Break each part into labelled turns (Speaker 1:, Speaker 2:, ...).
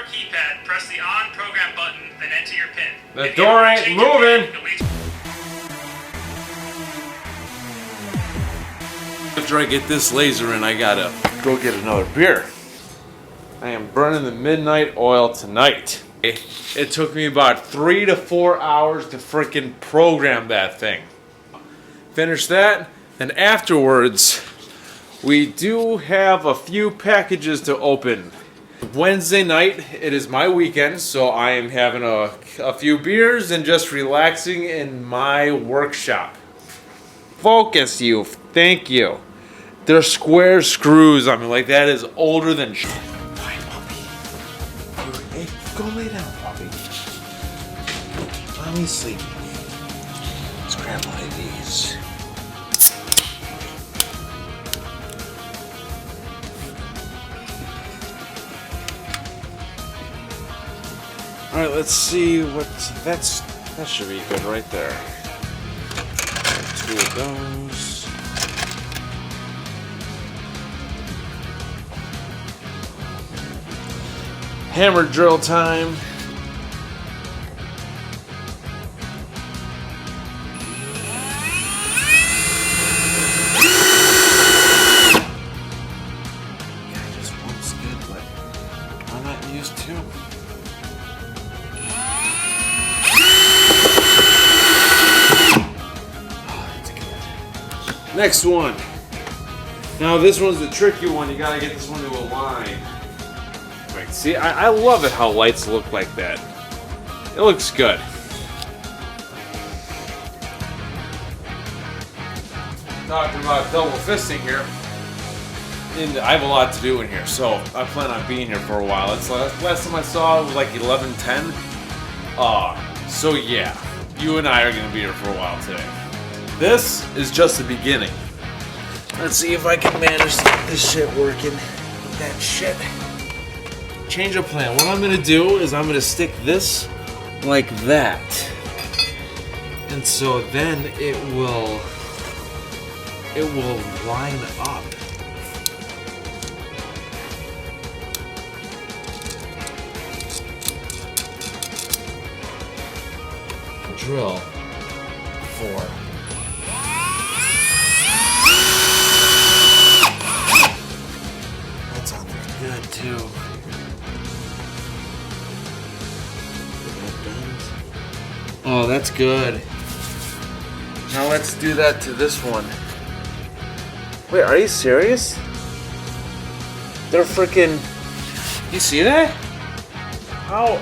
Speaker 1: door keypad, press the on program button, then enter your PIN.
Speaker 2: The door ain't moving. After I get this laser in, I gotta go get another beer. I am burning the midnight oil tonight. It took me about 3 to 4 hours to freaking program that thing. Finish that, and afterwards, we do have a few packages to open. Wednesday night, it is my weekend, so I am having a few beers and just relaxing in my workshop. Focus, you. Thank you. They're square screws. I mean, like, that is older than shit. Hi, puppy. Hey, go lay down, puppy. Mommy's sleeping. Let's grab one of these. All right, let's see what that should be good right there. 2 of those. Hammer drill time. Yeah, just one's good, but why not use 2? Oh, that's good. Next one. Now this one's the tricky one. You gotta get this one to align. Right, see, I love it how lights look like that. It looks good. Talking about double fisting here. And I have a lot to do in here, so I plan on being here for a while. It's last time I saw it was like 11:10. So yeah, you and I are gonna be here for a while today. This is just the beginning. Let's see if I can manage this shit working with that shit. Change of plan. What I'm gonna do is I'm gonna stick this like that. And so then it will line up. Drill 4. That's on there good too. Oh, that's good. Now let's do that to this one. Wait, are you serious? They're freaking... You see that? How?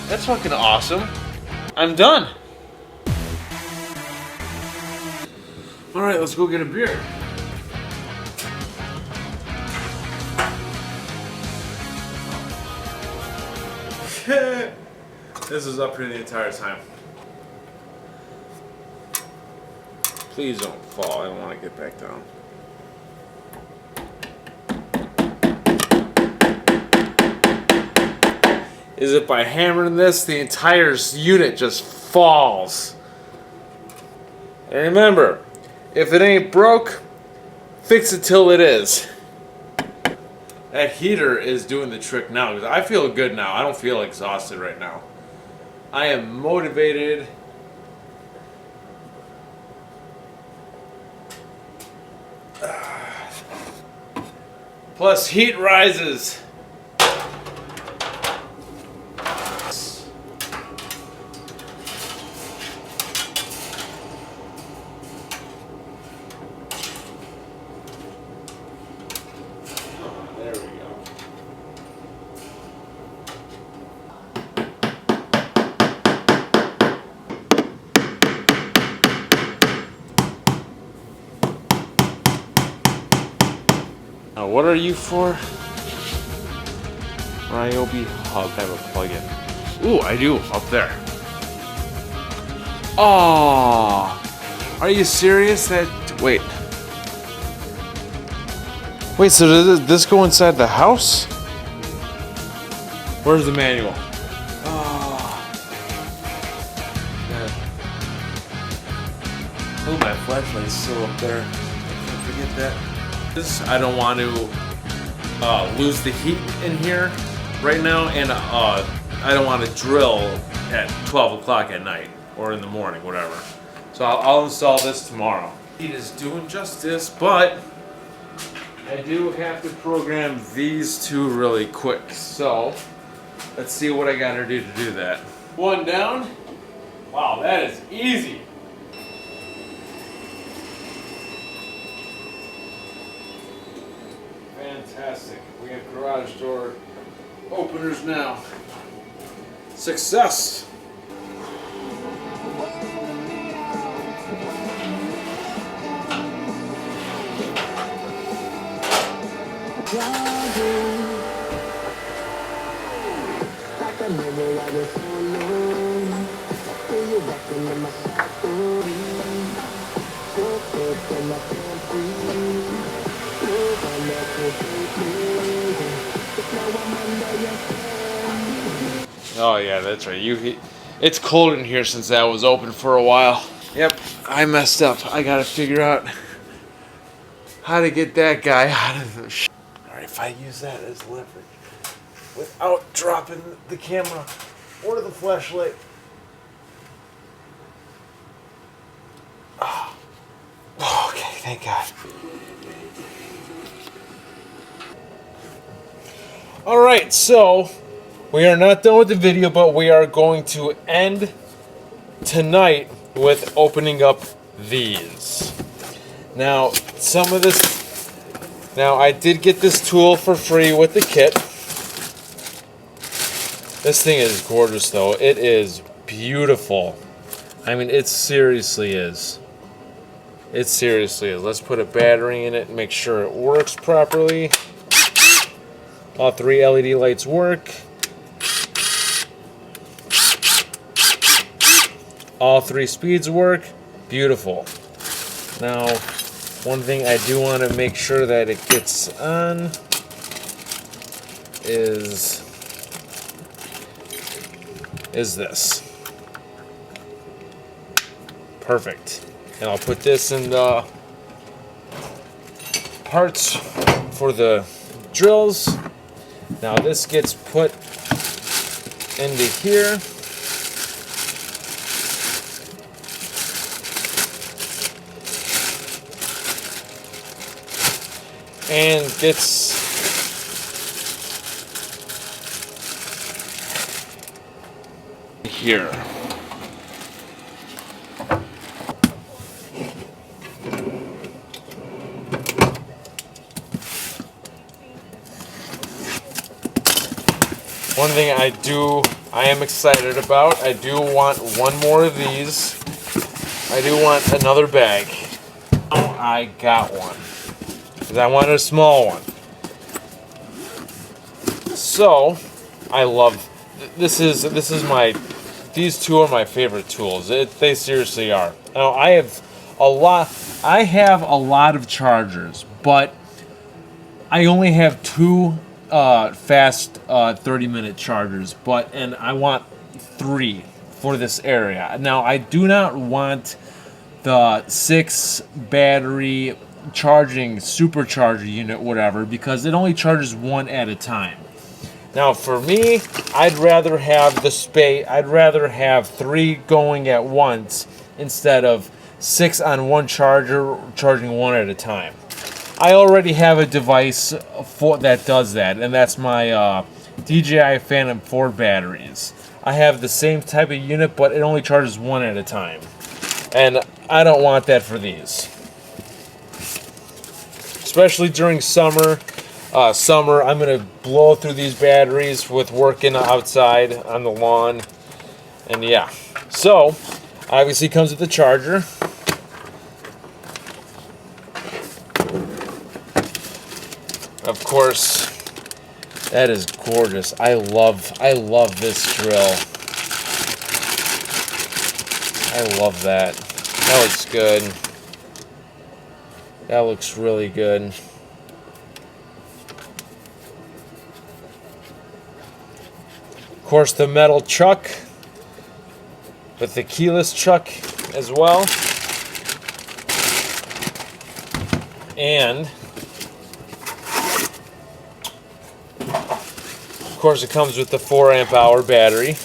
Speaker 2: That's fucking awesome. I'm done. Alright, let's go get a beer. This is up here the entire time. Please don't fall. I don't want to get back down. Is it by hammering this, the entire unit just falls. And remember, if it ain't broke, fix it till it is. That heater is doing the trick now because I feel good now. I don't feel exhausted right now. I am motivated. Plus heat rises. There we go. Now, what are you for? Ryobi hub. I have a plug-in. Ooh, I do up there. Oh, are you serious? Wait. Wait, so does this go inside the house? Where's the manual? Oh, my flashlight's still up there. Don't forget that. I don't want to lose the heat in here right now, and I don't want to drill at 12 o'clock at night or in the morning, whatever. So I'll install this tomorrow. Heat is doing justice, but I do have to program these two really quick. So let's see what I gotta do to do that. One down. Wow, that is easy. Fantastic. We have garage door openers now. Success. Oh yeah, that's right. It's cold in here since that was open for a while. Yep, I messed up. I gotta figure out how to get that guy out of the sh. Alright, if I use that as leverage without dropping the camera or the flashlight. Oh. Okay, thank God. Alright, so we are not done with the video, but we are going to end tonight with opening up these. Now, now I did get this tool for free with the kit. This thing is gorgeous though. It is beautiful. I mean, it seriously is. It seriously is. Let's put a battery in it and make sure it works properly. All 3 LED lights work. All 3 speeds work. Beautiful. Now, one thing I do want to make sure that it gets on is this. Perfect. And I'll put this in the parts for the drills. Now this gets put into here. And gets here. One thing I am excited about, I do want one more of these. I do want another bag. Oh, I got one. Because I wanted a small one. So, I love, these two are my favorite tools. They seriously are. Now, I have a lot of chargers, but I only have 2 fast 30-minute chargers, and I want 3 for this area. Now, I do not want the 6 battery charging supercharger unit, whatever, because it only charges 1 at a time. Now, for me, I'd rather have I'd rather have 3 going at once instead of 6 on one charger charging 1 at a time. I already have a device that does that, and that's my DJI Phantom 4 batteries. I have the same type of unit, but it only charges 1 at a time. And I don't want that for these. Especially during summer. I'm going to blow through these batteries with working outside on the lawn. And yeah. So, obviously comes with the charger. Of course, that is gorgeous. I love this drill. I love that. That looks good. That looks really good. Of course, the metal chuck with the keyless chuck as well. And course, it comes with the 4 amp-hour battery.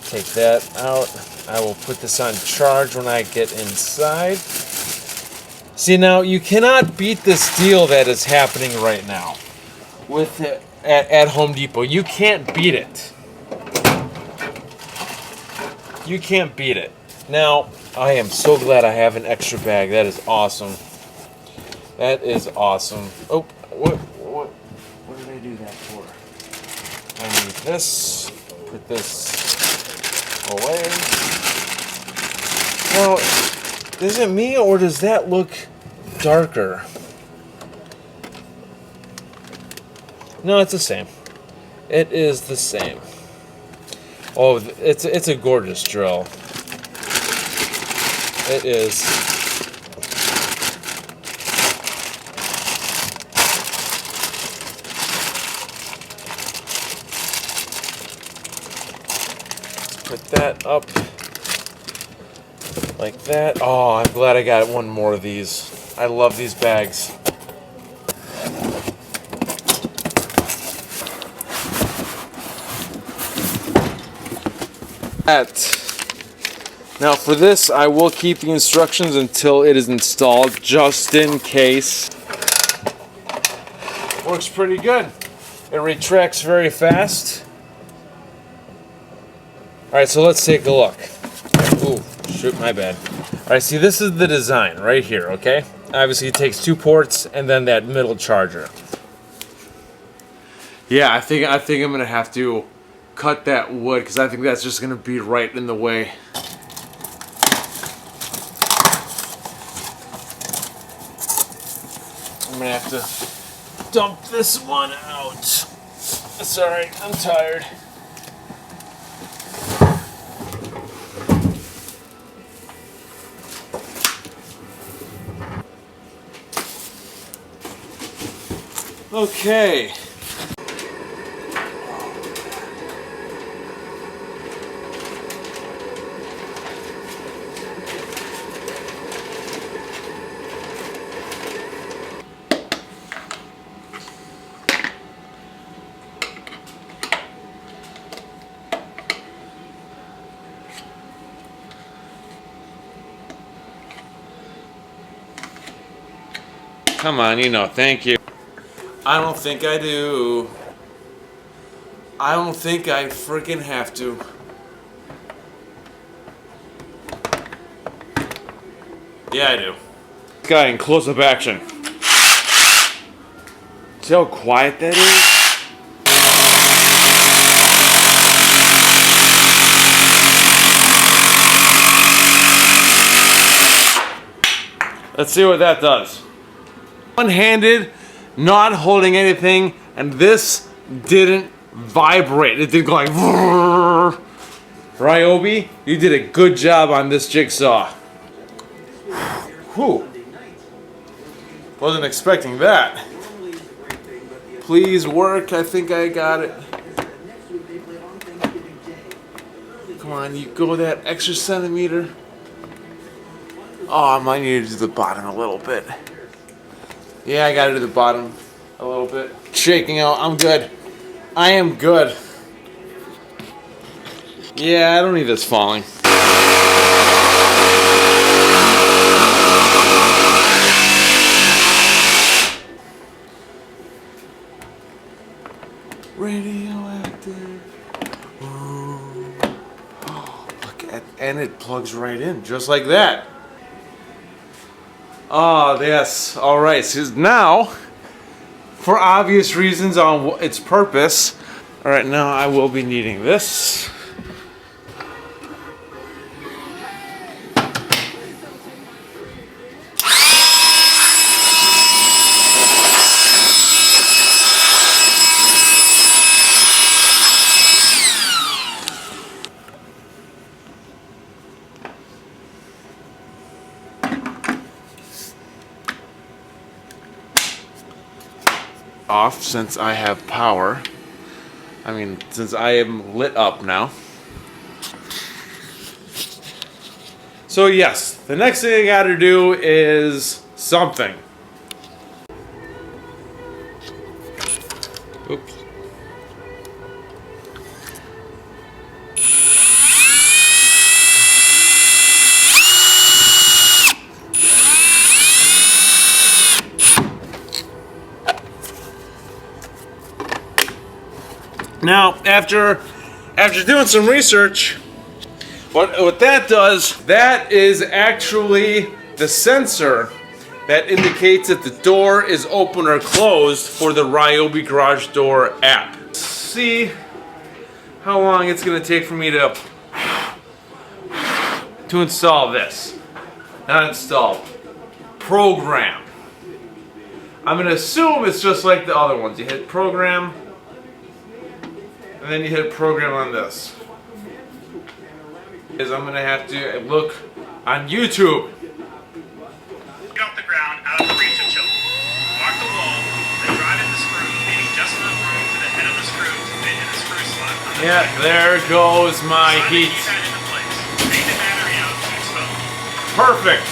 Speaker 2: Take that out. I will put this on charge when I get inside. See, now you cannot beat this deal that is happening right now with it at Home Depot. You can't beat it. You can't beat it. Now, I am so glad I have an extra bag. That is awesome. That is awesome. Oh, what did I do that for? I need this. Put this away. Now, is it me or does that look darker? No, it's the same. It is the same. Oh, it's a gorgeous drill. It is. Put that up like that. Oh, I'm glad I got one more of these. I love these bags. Now for this, I will keep the instructions until it is installed, just in case. Works pretty good. It retracts very fast. Alright, so let's take a look. Ooh, shoot, my bad. Alright, see, this is the design right here, okay? Obviously it takes 2 ports and then that middle charger. Yeah, I think I'm gonna have to cut that wood because I think that's just gonna be right in the way. I'm gonna have to dump this one out. Sorry, I'm tired. Okay. Come on, you know, thank you. I don't think I do. I don't think I freaking have to. Yeah, I do. This guy in close-up action. See how quiet that is? Let's see what that does. One-handed, not holding anything, and this didn't vibrate. It didn't go like vrrr. Ryobi, you did a good job on this jigsaw. Whew. Wasn't expecting that. Please work. I think I got it. Come on, you go that extra centimeter. Oh, I might need to do the bottom a little bit. Yeah, I gotta do the bottom a little bit. Shaking out, I'm good. I am good. Yeah, I don't need this falling. Radioactive. Ooh. Oh, look at, and it plugs right in, just like that. Oh, yes. All right. So now, for obvious reasons on its purpose, all right, now I will be needing this. Off since I have power. I mean, since I am lit up now. So yes, the next thing I gotta do is something. Oops. Now, after doing some research, what that does, that is actually the sensor that indicates that the door is open or closed for the Ryobi Garage Door app. Let's see how long it's going to take for me to install this. Not install, program. I'm going to assume it's just like the other ones. You hit program, and then you hit program on this. Is I'm going to have to look on YouTube.
Speaker 1: Get off the ground, out of the reach of children. Mark the wall, then drive in the screw, leaving just enough room for the head of the screw to fit in the screw slot.
Speaker 2: Yeah, there goes my heat.
Speaker 1: Keep that into place. Take the battery out to expose.
Speaker 2: Perfect.